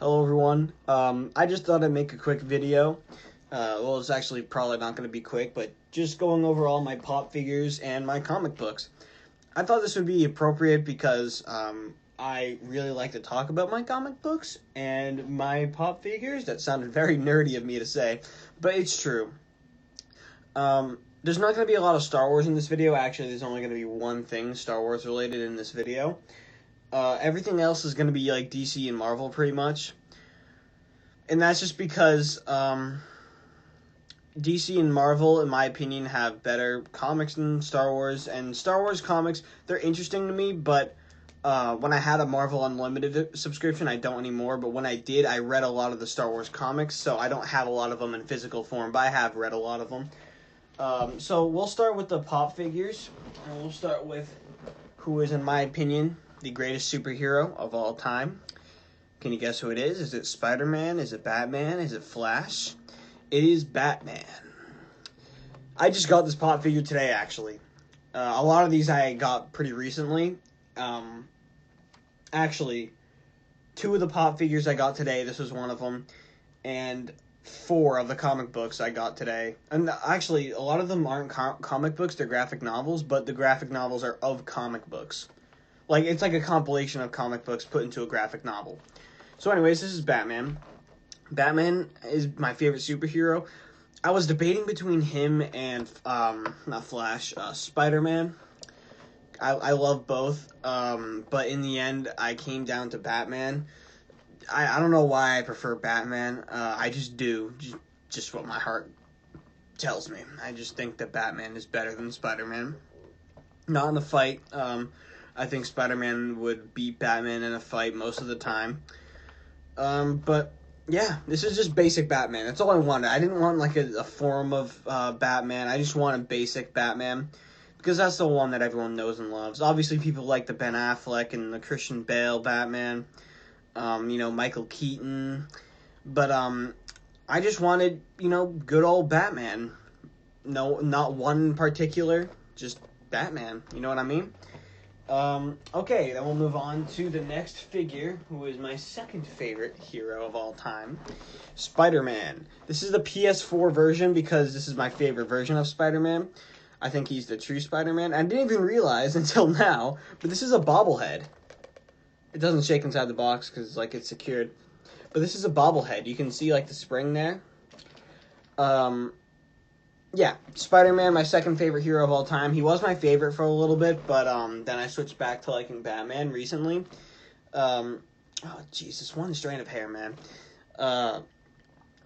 Hello everyone. I just thought I'd make a quick video. Well, it's actually probably not going to be quick, but just going over all my pop figures and my comic books. I thought this would be appropriate because I really like to talk about my comic books and my pop figures. That sounded very nerdy of me to say, but it's true. There's not going to be a lot of Star Wars in this video. Actually, there's only going to be one thing Star Wars related in this video. Everything else is going to be like DC and Marvel pretty much. And that's just because DC and Marvel, in my opinion, have better comics than Star Wars. And Star Wars comics, they're interesting to me, but when I had a Marvel Unlimited subscription, I don't anymore. But when I did, I read a lot of the Star Wars comics, so I don't have a lot of them in physical form, but I have read a lot of them. So we'll start with the pop figures, and we'll start with who is, in my opinion, the greatest superhero of all time. Can you guess who it is? Is it Spider-Man? Is it Batman? Is it Flash? It is Batman. I just got this pop figure today, actually. A lot of these I got pretty recently. Actually, two of the pop figures I got today, this was one of them, and 4 of the comic books I got today. And actually, a lot of them aren't comic books, they're graphic novels, but the graphic novels are of comic books. Like, it's like a compilation of comic books put into a graphic novel. So anyways, this is Batman. Batman is my favorite superhero. I was debating between him and, not Flash, Spider-Man. I love both, but in the end, I came down to Batman. I don't know why I prefer Batman. I just do. Just what my heart tells me. I just think that Batman is better than Spider-Man. Not in a fight. I think Spider-Man would beat Batman in a fight most of the time. But yeah, this is just basic Batman. That's all I wanted. I didn't want like a form of Batman. I just wanted basic Batman because that's the one that everyone knows and loves. Obviously, people like the Ben Affleck and the Christian Bale Batman. Michael Keaton. But I just wanted, good old Batman. No, not one in particular, just Batman. You know what I mean? Okay, then we'll move on to the next figure, who is my second favorite hero of all time, Spider-Man. This is the PS4 version because this is my favorite version of Spider-Man. I think he's the true Spider-Man. I didn't even realize until now, but this is a bobblehead. It doesn't shake inside the box because, it's secured. But this is a bobblehead. You can see, the spring there. Yeah, Spider-Man, my second favorite hero of all time. He was my favorite for a little bit, but then I switched back to liking Batman recently. Oh, Jesus, one strand of hair, man.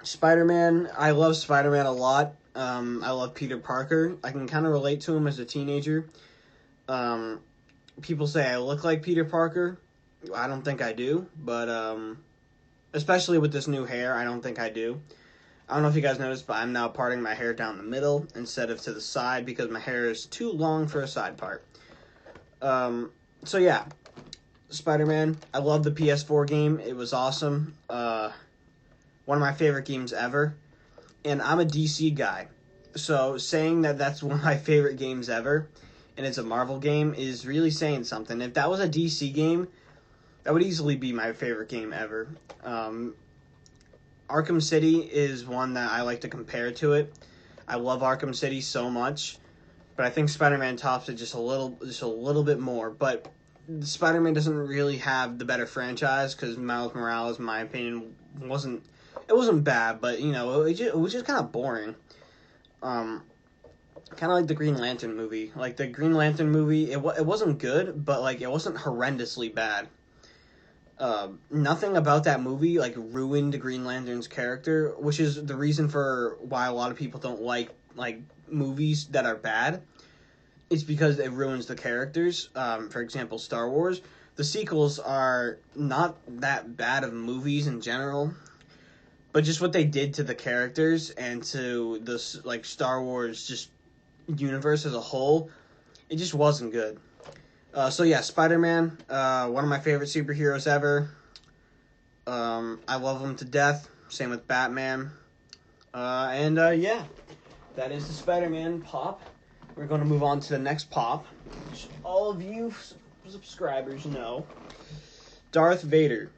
Spider-Man, I love Spider-Man a lot. I love Peter Parker. I can kind of relate to him as a teenager. People say I look like Peter Parker. I don't think I do, but especially with this new hair, I don't think I do. I don't know if you guys noticed, but I'm now parting my hair down the middle instead of to the side because my hair is too long for a side part. So yeah, Spider-Man. I love the PS4 game. It was awesome. One of my favorite games ever. And I'm a DC guy. So saying that that's one of my favorite games ever, and it's a Marvel game, is really saying something. If that was a DC game, that would easily be my favorite game ever. Arkham City is one that I like to compare to it. I love Arkham City so much, but I think Spider-Man tops it just a little bit more. But Spider-Man doesn't really have the better franchise because Miles Morales, in my opinion, wasn't bad, but it was just kind of boring. Kind of like the Green Lantern movie. Like the Green Lantern movie, it wasn't good, but it wasn't horrendously bad. Nothing about that movie ruined Green Lantern's character, which is the reason for why a lot of people don't like movies that are bad. It's because it ruins the characters. For example, Star Wars. The sequels are not that bad of movies in general, but just what they did to the characters and to the Star Wars just universe as a whole, it just wasn't good. So yeah, Spider-Man, one of my favorite superheroes ever. I love him to death. Same with Batman. Yeah, that is the Spider-Man pop. We're going to move on to the next pop, which all of you subscribers know. Darth Vader.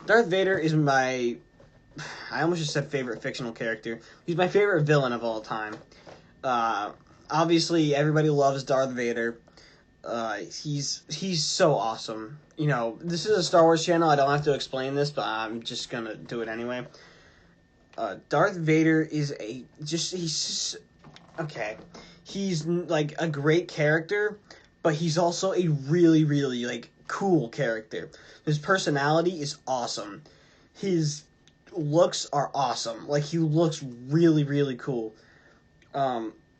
Darth Vader is my... I almost just said favorite fictional character. He's my favorite villain of all time. Obviously, everybody loves Darth Vader. He's so awesome. You know, this is a Star Wars channel. I don't have to explain this, but I'm just gonna do it anyway. Darth Vader is he's just, okay. He's like a great character, but he's also a really, really like cool character. His personality is awesome. His looks are awesome. Like, he looks really, really cool.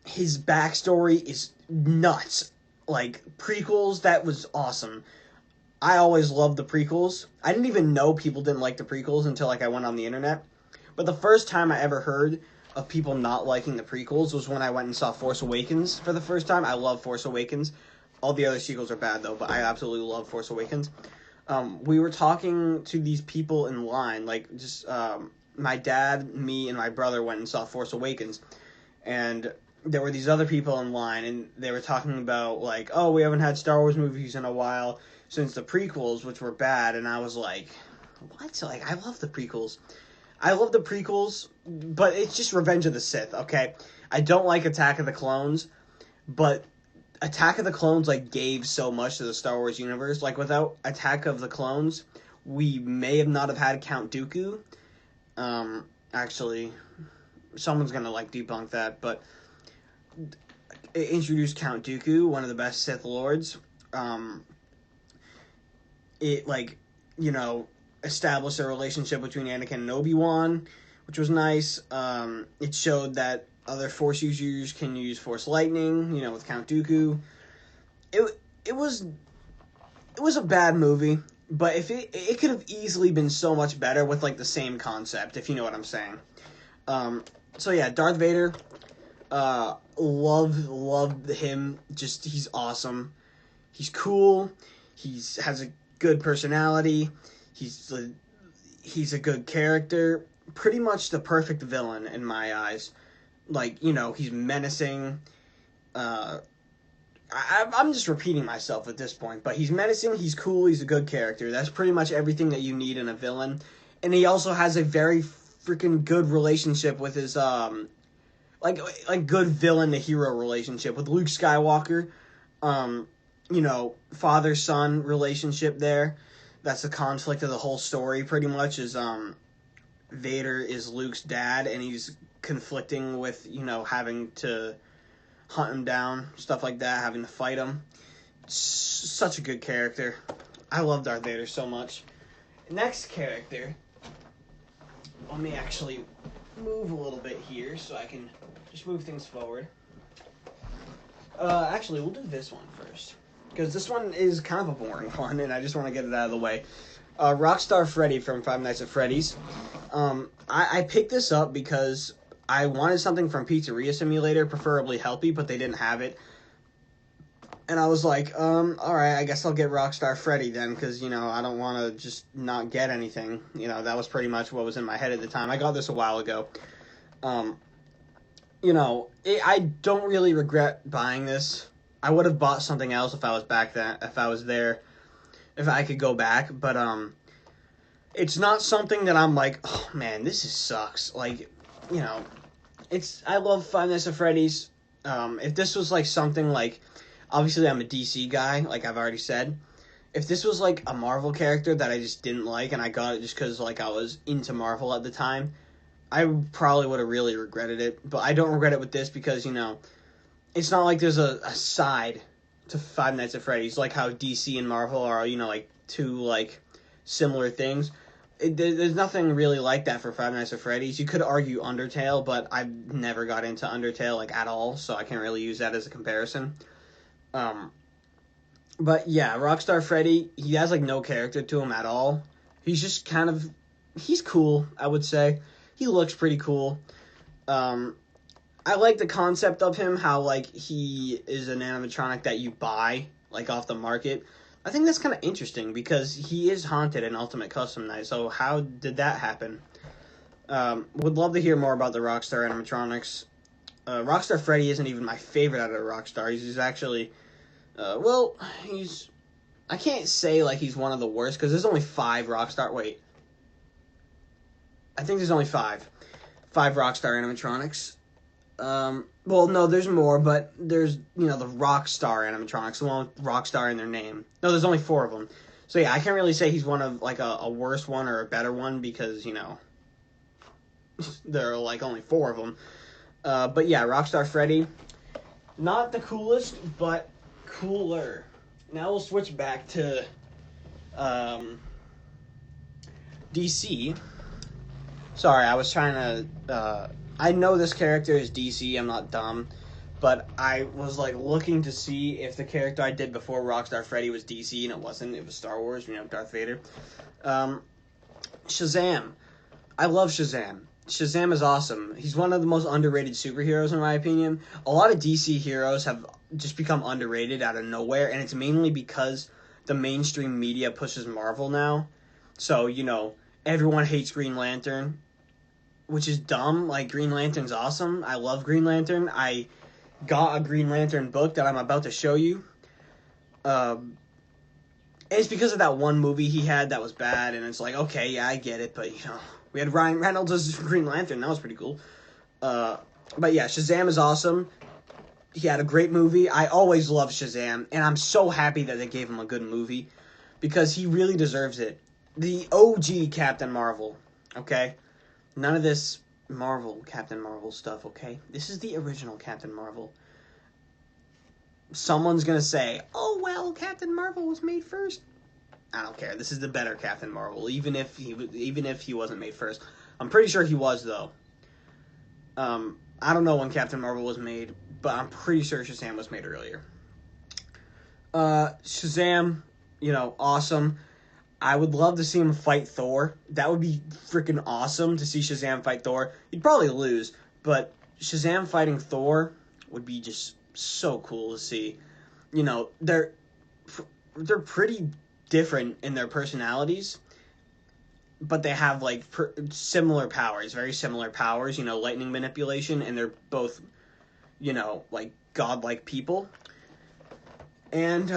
His backstory is nuts. Like, prequels, that was awesome. I always loved the prequels. I didn't even know people didn't like the prequels until, like, I went on the internet. But the first time I ever heard of people not liking the prequels was when I went and saw Force Awakens for the first time. I love Force Awakens. All the other sequels are bad, though, but I absolutely love Force Awakens. We were talking to these people in line, like, just, my dad, me, and my brother went and saw Force Awakens. And there were these other people in line, and they were talking about, like, oh, we haven't had Star Wars movies in a while since the prequels, which were bad. And I was like, what? Like, I love the prequels. I love the prequels, but it's just Revenge of the Sith, okay? I don't like Attack of the Clones, but Attack of the Clones, like, gave so much to the Star Wars universe. Like, without Attack of the Clones, we may have not have had Count Dooku. Actually, someone's gonna, like, debunk that, but it introduced Count Dooku, one of the best Sith Lords. It, like, you know, established a relationship between Anakin and Obi-Wan, which was nice. It showed that other Force users can use Force Lightning, you know, with Count Dooku. It was a bad movie, but if it could have easily been so much better with, like, the same concept, if you know what I'm saying. So yeah, Darth Vader, love him. Just, he's awesome. He's cool. Has a good personality. He's a good character. Pretty much the perfect villain in my eyes. Like, you know, he's menacing. I'm just repeating myself at this point, but he's menacing, he's cool, he's a good character. That's pretty much everything that you need in a villain. And he also has a very freaking good relationship with his, like good villain to hero relationship with Luke Skywalker. You know, father-son relationship there. That's the conflict of the whole story, pretty much, is, Vader is Luke's dad, and he's conflicting with, you know, having to hunt him down, stuff like that, having to fight him. Such a good character. I love Darth Vader so much. Next character, let me actually move a little bit here so I can just move things forward. Actually, we'll do this one first, because this one is kind of a boring one, and I just want to get it out of the way. Rockstar Freddy from Five Nights at Freddy's. I picked this up because I wanted something from Pizzeria Simulator, preferably healthy, but they didn't have it. And I was like, alright, I guess I'll get Rockstar Freddy then, because, you know, I don't want to just not get anything. You know, that was pretty much what was in my head at the time. I got this a while ago. You know, I don't really regret buying this. I would have bought something else if I was back then, if I was there, if I could go back, but, it's not something that I'm like, oh man, this sucks. Like, you know, I love Five Nights at Freddy's. If this was like something like, obviously I'm a DC guy, like I've already said. If this was like a Marvel character that I just didn't like, and I got it just because like I was into Marvel at the time, I probably would have really regretted it. But I don't regret it with this because, you know, it's not like there's a side to Five Nights at Freddy's, like how DC and Marvel are, you know, like two like similar things. There's nothing really like that for Five Nights at Freddy's. You could argue Undertale, but I never got into Undertale like at all, so I can't really use that as a comparison. But yeah, Rockstar Freddy, he has like no character to him at all. He's just kind of, he's cool, I would say. He looks pretty cool. I like the concept of him, how like he is an animatronic that you buy like off the market. I think that's kind of interesting because he is haunted in Ultimate Custom Night, so how did that happen? Would love to hear more about the Rockstar animatronics. Rockstar Freddy isn't even my favorite out of Rockstar. He's actually, I can't say like he's one of the worst because there's only 5 Rockstar. Wait, I think there's only 5. 5 Rockstar animatronics. Well, no, there's more, but there's, the Rockstar animatronics, the one with Rockstar in their name. No, there's only 4 of them. So yeah, I can't really say he's one of, like, a worse one or a better one because, there are, like, only 4 of them. But yeah, Rockstar Freddy, not the coolest, but cooler. Now we'll switch back to, DC. Sorry, I was trying to, I know this character is DC, I'm not dumb, but I was, like, looking to see if the character I did before Rockstar Freddy was DC, and it wasn't. It was Star Wars, Darth Vader. Shazam. I love Shazam. Shazam is awesome. He's one of the most underrated superheroes, in my opinion. A lot of DC heroes have just become underrated out of nowhere, and it's mainly because the mainstream media pushes Marvel now. So, everyone hates Green Lantern, which is dumb. Like, Green Lantern's awesome. I love Green Lantern. I got a Green Lantern book that I'm about to show you. And it's because of that one movie he had that was bad, and it's like, okay, yeah, I get it, but, we had Ryan Reynolds as Green Lantern. That was pretty cool. But, yeah, Shazam is awesome. He had a great movie. I always loved Shazam, and I'm so happy that they gave him a good movie because he really deserves it. The OG Captain Marvel, okay? None of this Captain Marvel stuff, okay? This is the original Captain Marvel. Someone's gonna say, oh, well, Captain Marvel was made first. I don't care. This is the better Captain Marvel, even if he wasn't made first. I'm pretty sure he was, though. I don't know when Captain Marvel was made, but I'm pretty sure Shazam was made earlier. Shazam, awesome. I would love to see him fight Thor. That would be freaking awesome to see Shazam fight Thor. He'd probably lose, but Shazam fighting Thor would be just so cool to see. They're pretty different in their personalities, but they have, like, similar powers, very similar powers, lightning manipulation, and they're both, like, godlike people. And,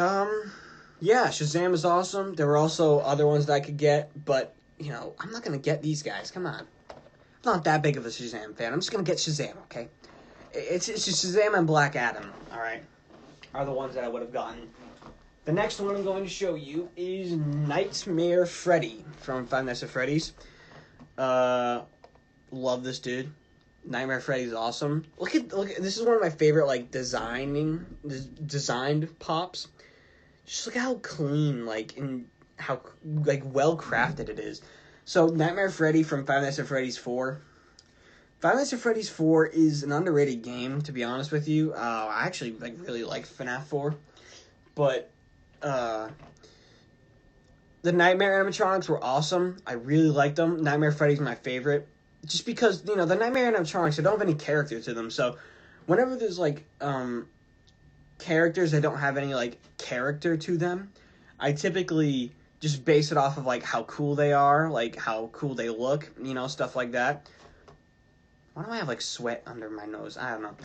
yeah, Shazam is awesome. There were also other ones that I could get, but, I'm not going to get these guys. Come on. I'm not that big of a Shazam fan. I'm just going to get Shazam, okay? It's just Shazam and Black Adam, all right, are the ones that I would have gotten. The next one I'm going to show you is Nightmare Freddy from Five Nights at Freddy's. Love this dude. Nightmare Freddy's awesome. Look at this is one of my favorite, like, designed pops. Just look at how clean, like, and how, like, well crafted it is. So Nightmare Freddy from Five Nights at Freddy's 4. Five Nights at Freddy's 4 is an underrated game, to be honest with you. I actually, like, really like FNAF 4, but the Nightmare animatronics were awesome. I really liked them. Nightmare Freddy's my favorite, just because, the Nightmare animatronics, they don't have any character to them, so whenever there's, like, characters that don't have any, like, character to them, I typically just base it off of, like, how cool they are, like, how cool they look, stuff like that. Why do I have, like, sweat under my nose? I don't know.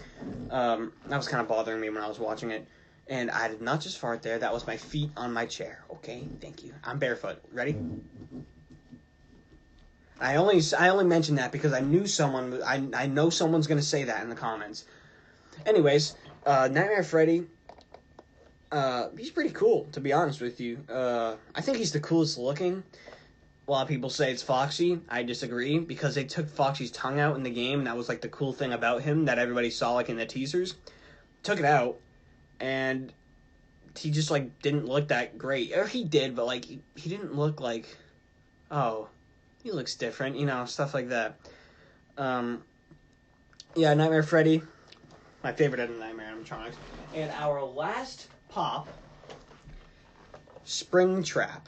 That was kind of bothering me when I was watching it. And I did not just fart there. That was my feet on my chair. Okay? Thank you. I'm barefoot. Ready? I only mentioned that because I knew someone... I know someone's going to say that in the comments. Anyways, Nightmare Freddy... he's pretty cool, to be honest with you. I think he's the coolest looking. A lot of people say it's Foxy. I disagree, because they took Foxy's tongue out in the game, and that was, like, the cool thing about him that everybody saw, like, in the teasers. Took it out, and he just, like, didn't look that great. Or he did, but, like, he didn't look like, oh, he looks different, stuff like that. Yeah, Nightmare Freddy, my favorite out of Nightmare animatronics. And our last pop, Springtrap.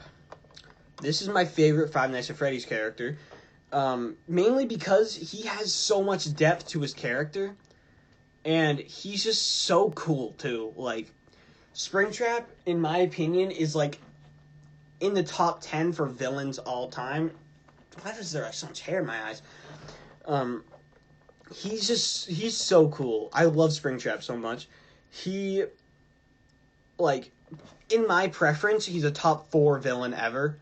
This is my favorite Five Nights at Freddy's character, mainly because he has so much depth to his character, and he's just so cool, too. Like, Springtrap, in my opinion, is, like, in the top 10 for villains all time. Why is there so much hair in my eyes? He's so cool. I love Springtrap so much. He, like, in my preference, he's a top 4 villain ever.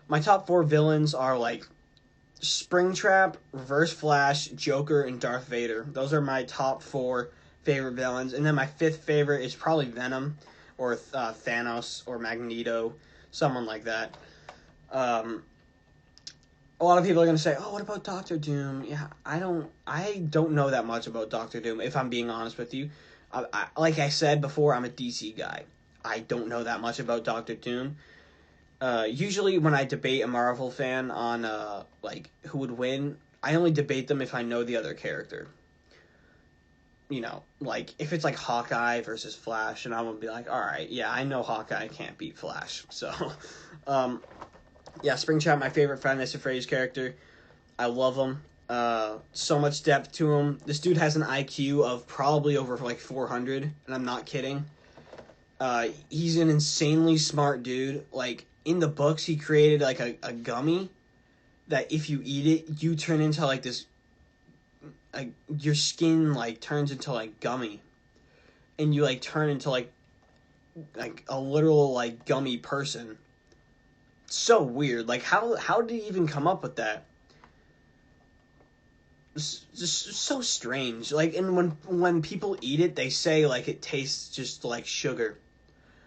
My top 4 villains are, like, Springtrap, Reverse Flash, Joker, and Darth Vader. Those are my top 4 favorite villains. And then my 5th favorite is probably Venom, or Thanos, or Magneto, someone like that. A lot of people are going to say, oh, what about Doctor Doom? Yeah, I don't know that much about Doctor Doom, if I'm being honest with you. Like I said before, I'm a DC guy. I don't know that much about Doctor Doom. Usually when I debate a Marvel fan on, like, who would win, I only debate them if I know the other character. You know, like, if it's, like, Hawkeye versus Flash, and I'm gonna be like, alright, yeah, I know Hawkeye can't beat Flash. So, yeah, Springtrap, my favorite Five Nights at Freddy's character. I love him. So much depth to him. This dude has an IQ of probably over, like, 400, and I'm not kidding. He's an insanely smart dude. Like, in the books, he created, like, a gummy that if you eat it, you turn into, like, this, like, your skin, like, turns into, like, gummy. And you, like, turn into, like a literal, like, gummy person. So weird. Like, how did he even come up with that? It's just so strange. Like, and when people eat it, they say, like, it tastes just like sugar.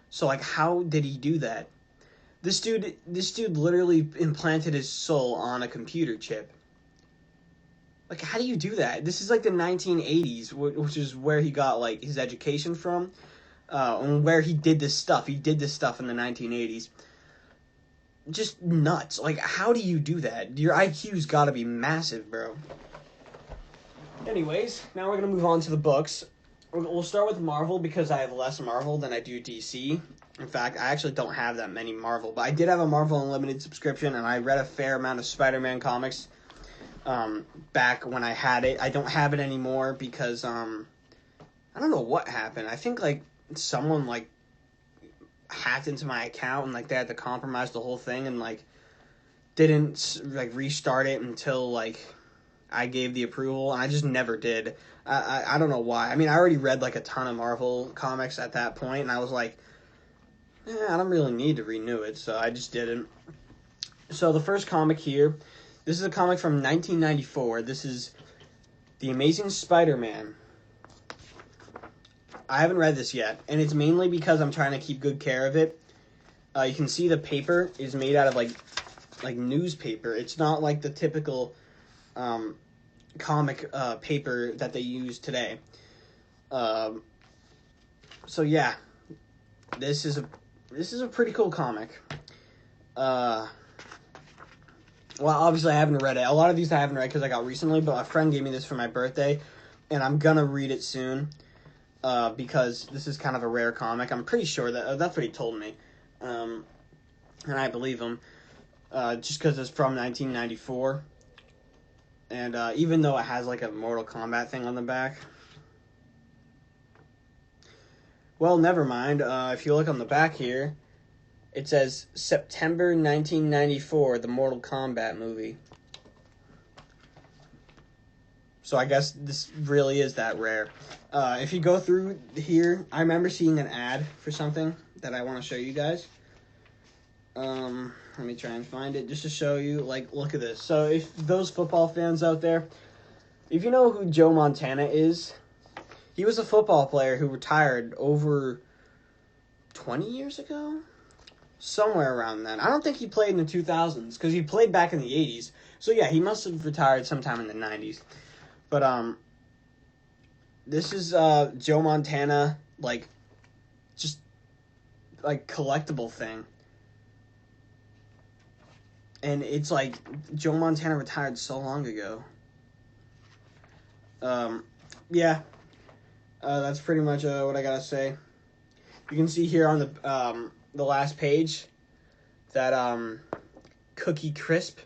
So, like, how did he do that? This dude literally implanted his soul on a computer chip. Like, how do you do that? This is like the 1980s, which is where he got, like, his education from, and where he did this stuff. He did this stuff in the 1980s. Just nuts. Like, how do you do that? Your IQ's gotta be massive, bro. Anyways, now we're gonna move on to the books. We'll start with Marvel because I have less Marvel than I do DC. In fact, I actually don't have that many Marvel, but I did have a Marvel Unlimited subscription, and I read a fair amount of SpiderMan comics back when I had it. I don't have it anymore because I don't know what happened. I think, like, someone, like, hacked into my account, and, like, they had to compromise the whole thing, and, like, didn't, like, restart it until, like, I gave the approval, and I just never did. I don't know why. I mean, I already read, like, a ton of Marvel comics at that point, and I was like, I don't really need to renew it, so I just didn't. So the first comic here, this is a comic from 1994. This is The Amazing Spider-Man. I haven't read this yet, and it's mainly because I'm trying to keep good care of it. You can see the paper is made out of, like newspaper. It's not like the typical comic paper that they use today. So yeah, this is a pretty cool comic. Well, obviously I haven't read it. A lot of these I haven't read because I got recently, but a friend gave me this for my birthday, and I'm gonna read it soon. Because this is kind of a rare comic. I'm pretty sure that's what he told me. And I believe him. Just because it's from 1994. And even though it has, like, a Mortal Kombat thing on the back. Well, never mind. If you look on the back here, it says September 1994, the Mortal Kombat movie. So I guess this really is that rare. If you go through here, I remember seeing an ad for something that I want to show you guys. Let me try and find it just to show you. Like, look at this. So if those football fans out there, if you know who Joe Montana is, he was a football player who retired over 20 years ago? Somewhere around then. I don't think he played in the 2000s, because he played back in the 80s. So yeah, he must have retired sometime in the 90s. But, this is, Joe Montana, like, just, like, collectible thing. And it's, like, Joe Montana retired so long ago. Yeah. That's pretty much, what I gotta say. You can see here on the last page that, Cookie Crisp.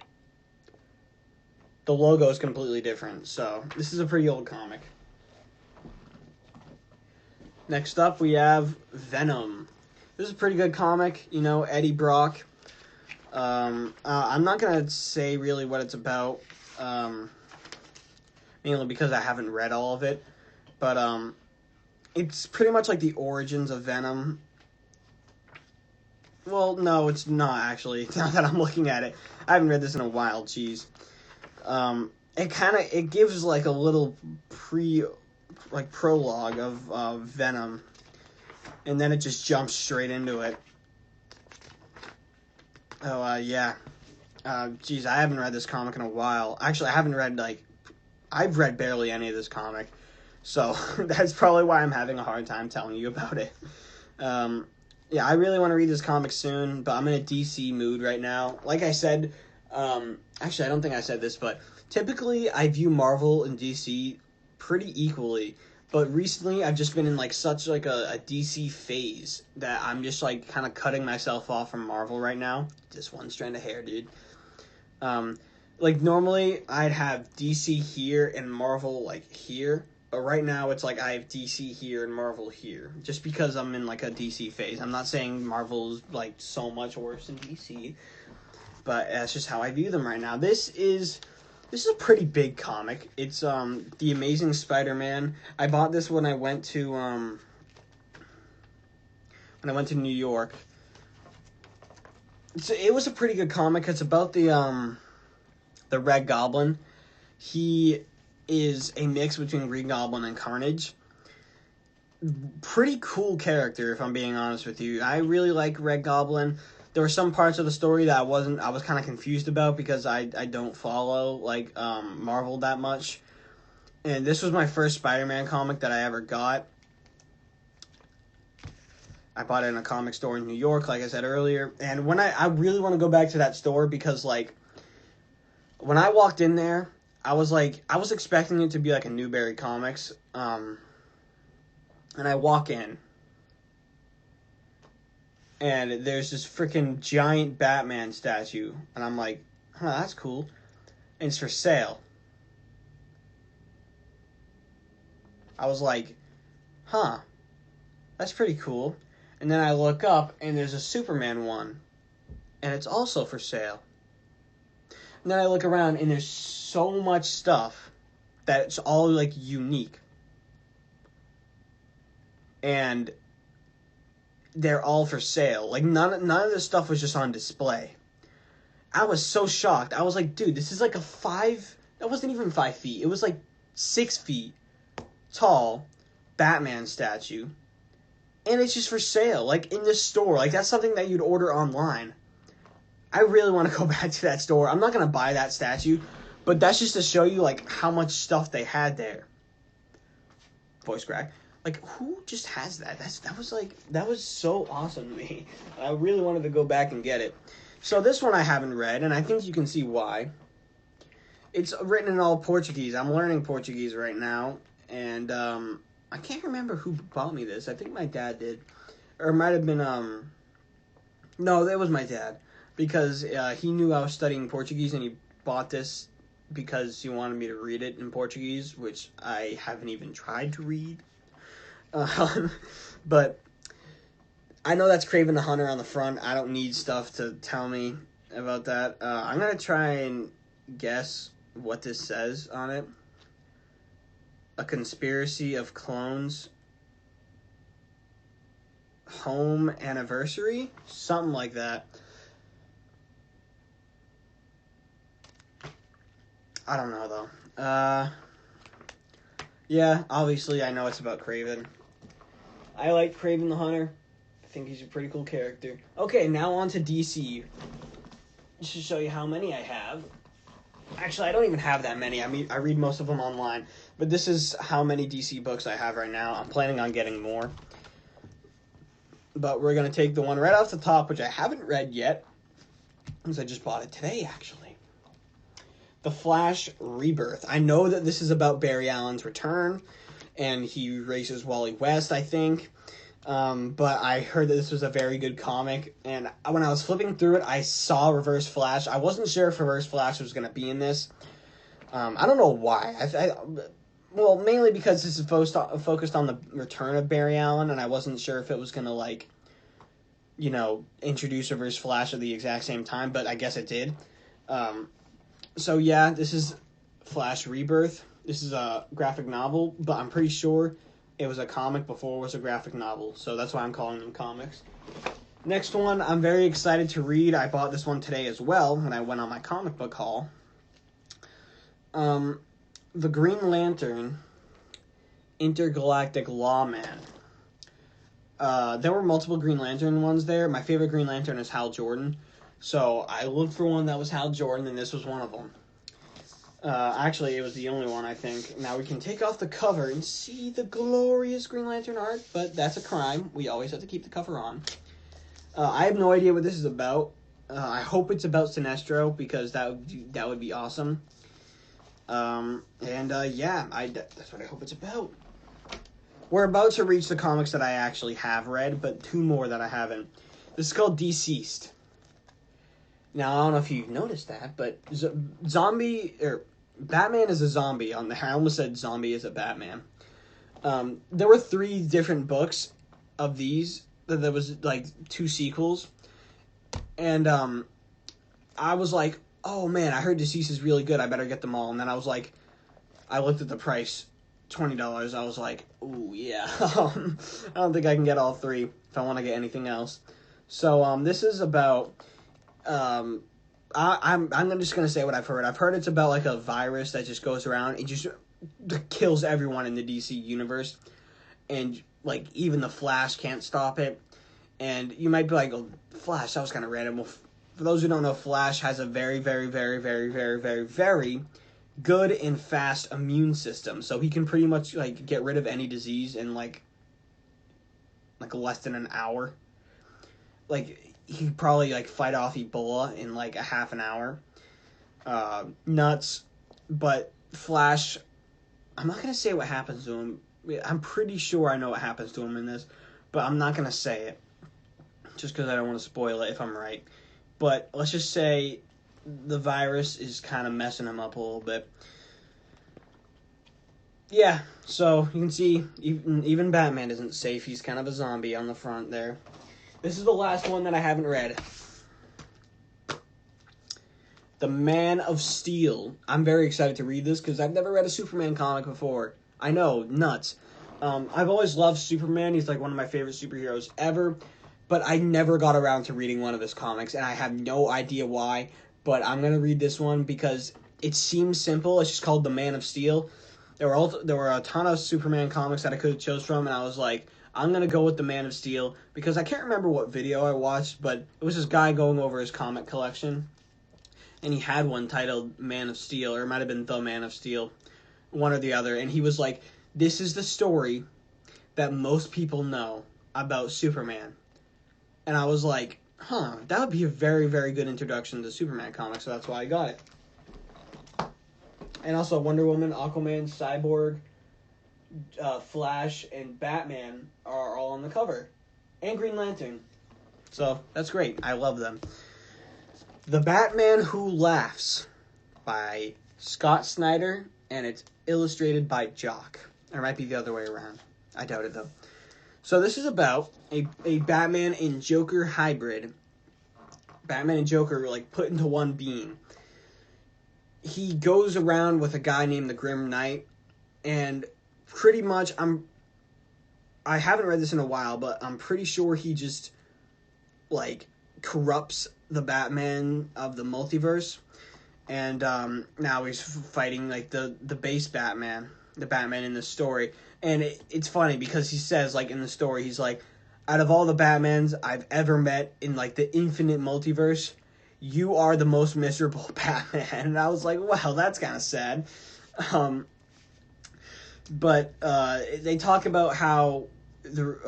The logo is completely different, so this is a pretty old comic. Next up, we have Venom. This is a pretty good comic, you know, Eddie Brock. I'm not going to say really what it's about, mainly because I haven't read all of it, but it's pretty much like the origins of Venom. Well, no, it's not, actually, now that I'm looking at it. I haven't read this in a while, jeez. It gives like a little prologue of Venom, and then it just jumps straight into it. Oh, yeah. Geez, I haven't read this comic in a while. Actually, I've read barely any of this comic, so that's probably why I'm having a hard time telling you about it. Yeah, I really want to read this comic soon, but I'm in a DC mood right now. Like I said, actually, I don't think I said this, but typically I view Marvel and DC pretty equally. But recently, I've just been in like such like a DC phase that I'm just like kind of cutting myself off from Marvel right now. Just one strand of hair, dude. Like normally I'd have DC here and Marvel like here, but right now it's like I have DC here and Marvel here, just because I'm in like a DC phase. I'm not saying Marvel's like so much worse than DC, but that's just how I view them right now. This is a pretty big comic. It's The Amazing Spider-Man. I bought this when I went to New York. It was a pretty good comic. It's about the Red Goblin. He is a mix between Green Goblin and Carnage. Pretty cool character, if I'm being honest with you. I really like Red Goblin. There were some parts of the story that I was kind of confused about because I don't follow like Marvel that much. And this was my first Spider-Man comic that I ever got. I bought it in a comic store in New York, like I said earlier. And when I really want to go back to that store because like when I walked in there, I was expecting it to be like a Newberry Comics. And I walk in. And there's this freaking giant Batman statue. And I'm like, huh, that's cool. And it's for sale. I was like, huh, that's pretty cool. And then I look up, and there's a Superman one. And it's also for sale. And then I look around, and there's so much stuff that it's all, like, unique. And they're all for sale. Like, none of this stuff was just on display. I was so shocked. I was like, dude, this is like that wasn't even 5 feet. It was like 6 feet tall Batman statue. And it's just for sale, like, in the store. Like, that's something that you'd order online. I really want to go back to that store. I'm not going to buy that statue, but that's just to show you, like, how much stuff they had there. Voice crack. Like, who just has that? That was so awesome to me. I really wanted to go back and get it. So this one I haven't read, and I think you can see why. It's written in all Portuguese. I'm learning Portuguese right now, and I can't remember who bought me this. I think my dad did. Or it might have been, no, that was my dad. Because he knew I was studying Portuguese, and he bought this because he wanted me to read it in Portuguese, which I haven't even tried to read. But I know that's Kraven the Hunter on the front. I don't need stuff to tell me about that. I'm going to try and guess what this says on it. A conspiracy of clones. Home anniversary? Something like that. I don't know, though. Yeah, obviously I know it's about Kraven. I like Kraven the Hunter. I think he's a pretty cool character. Okay, now on to DC. Just to show you how many I have. Actually, I don't even have that many. I read most of them online. But this is how many DC books I have right now. I'm planning on getting more. But we're going to take the one right off the top, which I haven't read yet. Because I just bought it today, actually. The Flash Rebirth. I know that this is about Barry Allen's return. And he races Wally West, I think. But I heard that this was a very good comic. And when I was flipping through it, I saw Reverse Flash. I wasn't sure if Reverse Flash was going to be in this. I don't know why. Well, mainly because this is focused on the return of Barry Allen. And I wasn't sure if it was going to, like, you know, introduce Reverse Flash at the exact same time. But I guess it did. So, yeah, this is Flash Rebirth. This is a graphic novel, but I'm pretty sure it was a comic before it was a graphic novel. So that's why I'm calling them comics. Next one, I'm very excited to read. I bought this one today as well when I went on my comic book haul. The Green Lantern Intergalactic Lawman. There were multiple Green Lantern ones there. My favorite Green Lantern is Hal Jordan. So I looked for one that was Hal Jordan, and this was one of them. Actually, it was the only one, I think. Now we can take off the cover and see the glorious Green Lantern art, but that's a crime. We always have to keep the cover on. I have no idea what this is about. I hope it's about Sinestro, because that would be awesome. Yeah, that's what I hope it's about. We're about to reach the comics that I actually have read, but 2 more that I haven't. This is called Deceased. Now, I don't know if you've noticed that, but Batman is a zombie on there. I almost said zombie is a Batman. There were 3 different books of these. There was, like, 2 sequels. And, I was like, oh, man, I heard Deceased is really good. I better get them all. And then I was like, I looked at the price, $20. I was like, ooh, yeah. I don't think I can get all 3 if I want to get anything else. So, this is about... I'm just gonna say what I've heard. I've heard it's about like a virus that just goes around and just kills everyone in the DC universe, and like even the Flash can't stop it. And you might be like, "Oh, Flash, that was kind of random." Well, for those who don't know, Flash has a very, very, very, very, very, very, very good and fast immune system, so he can pretty much like get rid of any disease in like less than an hour. Like. He could probably, like, fight off Ebola in, like, a half an hour. Nuts. But Flash, I'm not going to say what happens to him. I'm pretty sure I know what happens to him in this, but I'm not going to say it. Just because I don't want to spoil it if I'm right. But let's just say the virus is kind of messing him up a little bit. Yeah, so you can see even Batman isn't safe. He's kind of a zombie on the front there. This is the last one that I haven't read. The Man of Steel. I'm very excited to read this because I've never read a Superman comic before. I know, nuts. I've always loved Superman. He's like one of my favorite superheroes ever. But I never got around to reading one of his comics, and I have no idea why. But I'm going to read this one because it seems simple. It's just called The Man of Steel. There were a ton of Superman comics that I could have chose from, and I was like, I'm going to go with The Man of Steel, because I can't remember what video I watched, but it was this guy going over his comic collection, and he had one titled Man of Steel, or it might have been The Man of Steel, one or the other, and he was like, this is the story that most people know about Superman. And I was like, that would be a very, very good introduction to Superman comics, so that's why I got it. And also Wonder Woman, Aquaman, Cyborg, Flash, and Batman are all on the cover. And Green Lantern. So, that's great. I love them. The Batman Who Laughs by Scott Snyder, and it's illustrated by Jock. Or it might be the other way around. I doubt it, though. So, this is about a Batman and Joker hybrid. Batman and Joker are, like, put into one being. He goes around with a guy named the Grim Knight, and pretty much, I haven't read this in a while, but I'm pretty sure he just, like, corrupts the Batman of the multiverse, and now he's fighting, like, the base Batman, the Batman in the story, and it's funny, because he says, like, in the story, he's like, out of all the Batmans I've ever met in, like, the infinite multiverse, you are the most miserable Batman, and I was like, well, that's kind of sad. But they talk about how the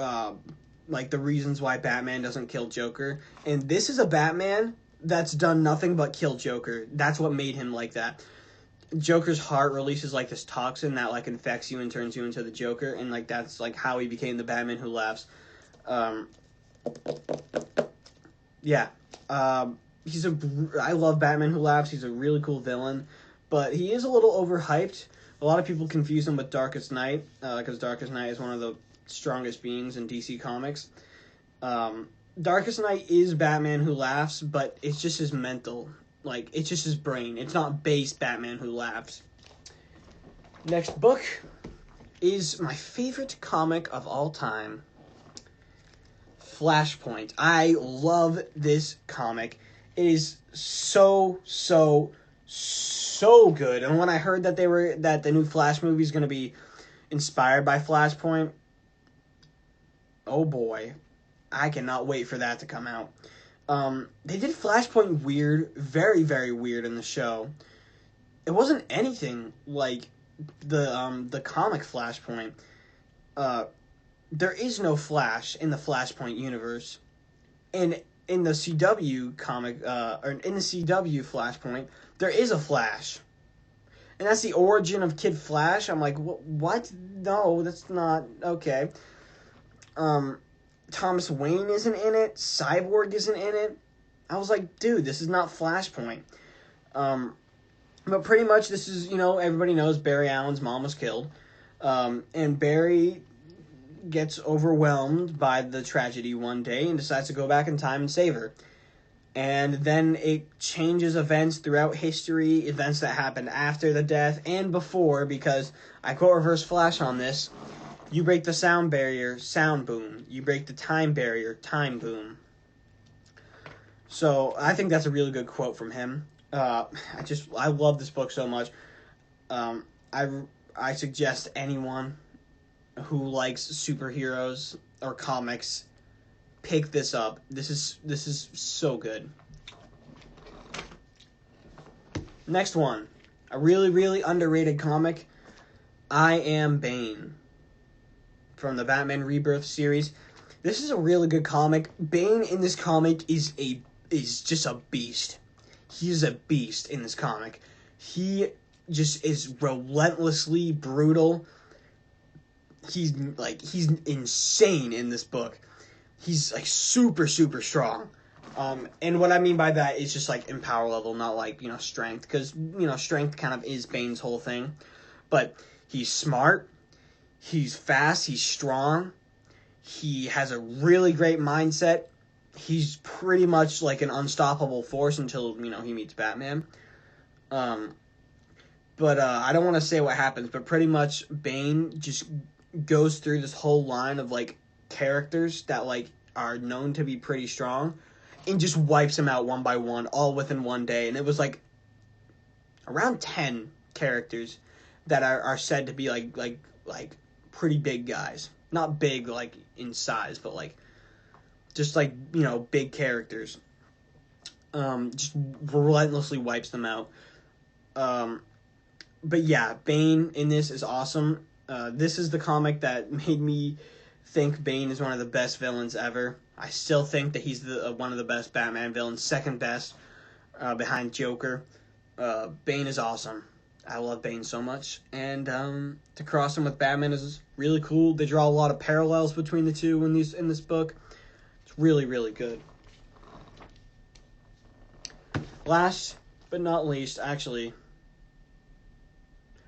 reasons why Batman doesn't kill Joker, and this is a Batman that's done nothing but kill Joker. That's what made him like that. Joker's heart releases like this toxin that like infects you and turns you into the Joker, and like that's like how he became the Batman Who Laughs. I love Batman Who Laughs. He's a really cool villain, but he is a little overhyped. A lot of people confuse him with Darkest Knight, because Darkest Knight is one of the strongest beings in DC Comics. Darkest Knight is Batman Who Laughs, but it's just his mental. Like, it's just his brain. It's not base Batman Who Laughs. Next book is my favorite comic of all time, Flashpoint. I love this comic. It is so so good. And when I heard that the new Flash movie is going to be inspired by Flashpoint, oh boy, I cannot wait for that to come out. They did Flashpoint weird, very, very weird in the show. It wasn't anything like the comic Flashpoint. There is no Flash in the Flashpoint universe. And in the CW comic, or in the CW Flashpoint, there is a Flash. And that's the origin of Kid Flash. I'm like, what? No, that's not okay. Thomas Wayne isn't in it. Cyborg isn't in it. I was like, dude, this is not Flashpoint. But pretty much this is, everybody knows Barry Allen's mom was killed. And Barry gets overwhelmed by the tragedy one day and decides to go back in time and save her. And then it changes events throughout history, events that happened after the death and before, because I quote Reverse Flash on this: you break the sound barrier, sound boom. You break the time barrier, time boom. So I think that's a really good quote from him. I love this book so much. I suggest anyone who likes superheroes or comics, pick this up. This is so good. Next one, a really, really underrated comic, I Am Bane, from the Batman Rebirth series. This is a really good comic. Bane in this comic is just a beast. He is a beast in this comic. He just is relentlessly brutal. He's insane in this book. He's like super, super strong. And what I mean by that is just like in power level, not like, strength, because, strength kind of is Bane's whole thing. But he's smart, he's fast, he's strong, he has a really great mindset. He's pretty much like an unstoppable force until, he meets Batman. But I don't want to say what happens, but pretty much Bane just goes through this whole line of like characters that like are known to be pretty strong and just wipes them out one by one, all within one day. And it was like around 10 characters that are said to be like pretty big guys. Not big like in size, but like just like, big characters. Just relentlessly wipes them out. But yeah, Bane in this is awesome. This is the comic that made me think Bane is one of the best villains ever. I still think that he's one of the best Batman villains, second best behind Joker. Bane is awesome. I love Bane so much. And to cross him with Batman is really cool. They draw a lot of parallels between the two in this book. It's really, really good. Last but not least, actually,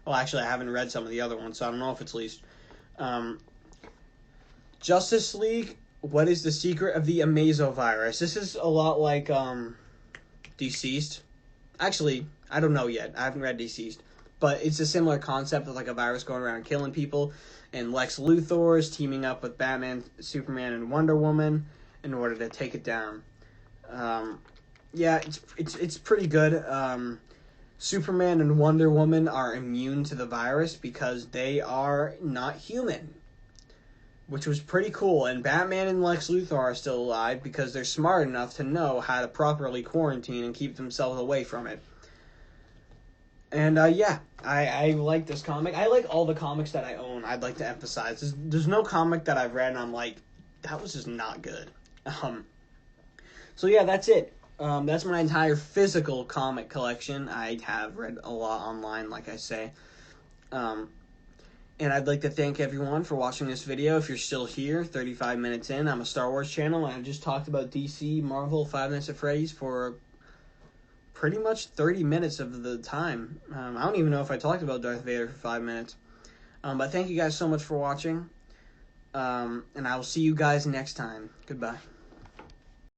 I haven't read some of the other ones, so I don't know if it's least. Justice League, What is the Secret of the Amazovirus? This is a lot like Deceased. Actually, I don't know yet. I haven't read Deceased. But it's a similar concept of like a virus going around killing people. And Lex Luthor is teaming up with Batman, Superman, and Wonder Woman in order to take it down. Yeah, it's pretty good. Superman and Wonder Woman are immune to the virus because they are not human, which was pretty cool. And Batman and Lex Luthor are still alive because they're smart enough to know how to properly quarantine and keep themselves away from it. And yeah, I like this comic. I like all the comics that I own. I'd like to emphasize there's no comic that I've read and I'm like, that was just not good. So yeah, that's it. That's my entire physical comic collection. I have read a lot online, like I say. And I'd like to thank everyone for watching this video. If you're still here, 35 minutes in, I'm a Star Wars channel, and I've just talked about DC, Marvel, Five Nights at Freddy's for pretty much 30 minutes of the time. I don't even know if I talked about Darth Vader for 5 minutes. But thank you guys so much for watching. And I will see you guys next time. Goodbye.